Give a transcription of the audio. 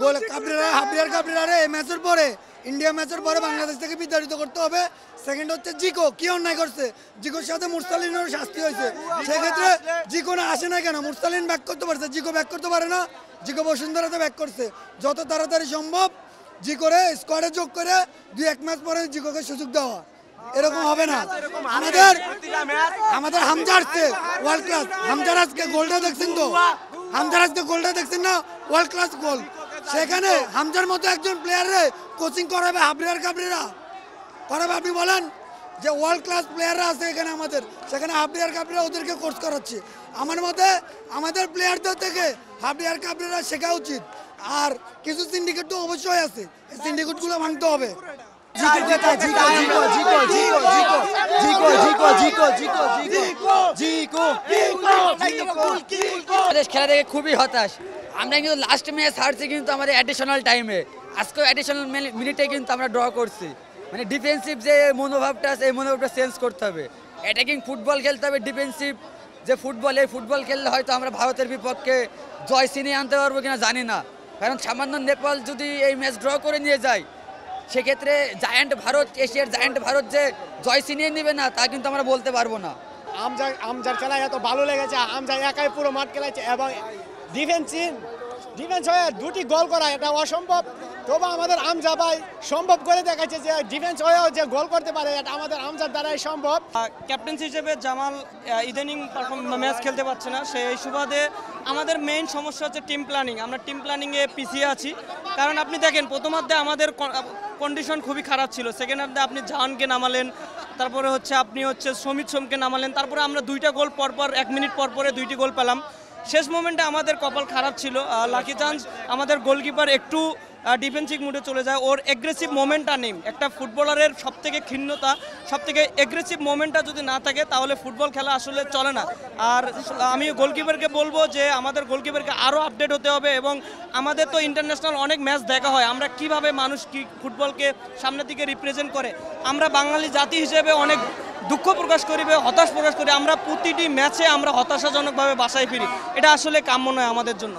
গোল Cabrera এই ম্যাচের পরে ইন্ডিয়া ম্যাচের পরে বাংলাদেশ থেকে বিতাড়িত করতে হবে। সেকেন্ড হচ্ছে জিকো কি অন্যায় করছে, জিকোর সাথে মুরসালিনেরও শাস্তি হয়েছে। সেক্ষেত্রে জিকো না আসে না কেন? মুরসালিন ব্যাক করতে পারছে, জিকো ব্যাক করতে পারে না। জিকো বসুন্ধরাতে ব্যাক করছে। যত তাড়াতাড়ি সম্ভব জিকোরে স্কোয়াডে যোগ করে 2-1 ম্যাচ পরে জিকোকে সুযোগ দেওয়া। এরকম হবে না। আমাদের হামজা আসছে ওয়ার্ল্ড ক্লাস। হামজার আজকে গোলটা দেখছেন তো? হামজার আজকে গোলটা দেখছেন না? ওয়ার্ল্ড ক্লাস গোল। সেখানে হামজার মতো একজন প্লেয়ারে কোচিং করাবে হাবরিয়ার কাবরেরা করাবে? আপনি বলেন যে ওয়ার্ল্ড ক্লাস প্লেয়াররা আছে এখানে আমাদের, সেখানে হাবরিয়ার কাবরেরা ওদেরকে কোচ করাচ্ছে। আমার মতে আমাদের প্লেয়ারদের থেকে হাবরিয়ার কাবরেরা শেখা উচিত। আর কিছু সিন্ডিকেট তো অবশ্যই আছে, এই সিন্ডিকেটগুলো ভাঙতে হবে। খেলা দেখে খুবই হতাশ। আমরা কিন্তু লাস্ট ম্যাচ হারছি কিন্তু আমাদের অ্যাডিশনাল টাইমে। আজকে অ্যাডিশনাল মিনিটে কিন্তু আমরা ড্র করছি। মানে ডিফেন্সিভ যে মনোভাবটা আছে এই মনোভাবটা চেঞ্জ করতে হবে। অ্যাটাকিং ফুটবল খেলতে হবে। ডিফেন্সিভ যে ফুটবল, এই ফুটবল খেললে হয়তো আমরা ভারতের বিপক্ষে জয় ছিনিয়ে আনতে পারবো কিনা জানি না। কারণ সামান্য নেপাল যদি এই ম্যাচ ড্র করে নিয়ে যায়, সেক্ষেত্রে জায়ান্ট ভারত, এশিয়ার জায়ান্ট ভারত যে জয় ছিনিয়ে নেবে না তা কিন্তু আমরা বলতে পারবো না। আমজার খেলা এত ভালো লেগেছে। আমজা একাই পুরো মাঠ খেলাচ্ছে এবং ডিফেন্স হয়ে 2টি গোল করা এটা অসম্ভব। তবু আমাদের আমজা ভাই সম্ভব করে দেখাচ্ছে যে ডিফেন্স হয়েও যে গোল করতে পারে, এটা আমাদের আমজার দ্বারাই সম্ভব। ক্যাপ্টেন্সি হিসেবে জামাল ইদানিং ম্যাচ খেলতে পারছে না। সেই সুবাদে আমাদের মেইন সমস্যা হচ্ছে টিম প্ল্যানিং। আমরা টিম প্ল্যানিংয়ে পিছিয়ে আছি। কারণ আপনি দেখেন প্রথমার্ধে আমাদের কন্ডিশন খুবই খারাপ ছিল। সেকেন্ড হাফে আপনি জাহানকে নামালেন, তারপরে আপনি সমিত সোমকে নামালেন, তারপরে আমরা 2টা গোল পরপর 1 মিনিট পরে 2টি গোল পেলাম। শেষ মোমেন্টে আমাদের কপাল খারাপ ছিল। লাকি চান্স আমাদের গোলকিপার একটু ডিফেন্সিভ মুডে চলে যায়। ওর এগ্রেসিভ মোমেন্টটা নেই। একটা ফুটবলারের সবথেকে ক্ষীণতা, সবথেকে এগ্রেসিভ মোমেন্টটা যদি না থাকে তাহলে ফুটবল খেলা আসলে চলে না। আর আমি গোলকিপারকে বলবো যে আমাদের গোলকিপারকে আরও আপডেট হতে হবে। এবং আমাদের তো ইন্টারন্যাশনাল অনেক ম্যাচ দেখা হয়, আমরা কিভাবে মানুষ কি ফুটবলকে সামনের দিকে রিপ্রেজেন্ট করে। আমরা বাঙালি জাতি হিসেবে অনেক দুঃখ প্রকাশ করি, হতাশ প্রকাশ করি। আমরা প্রতিটি ম্যাচে আমরা হতাশাজনকভাবে বাসায় ফিরি। এটা আসলে কাম্য নয় আমাদের জন্য।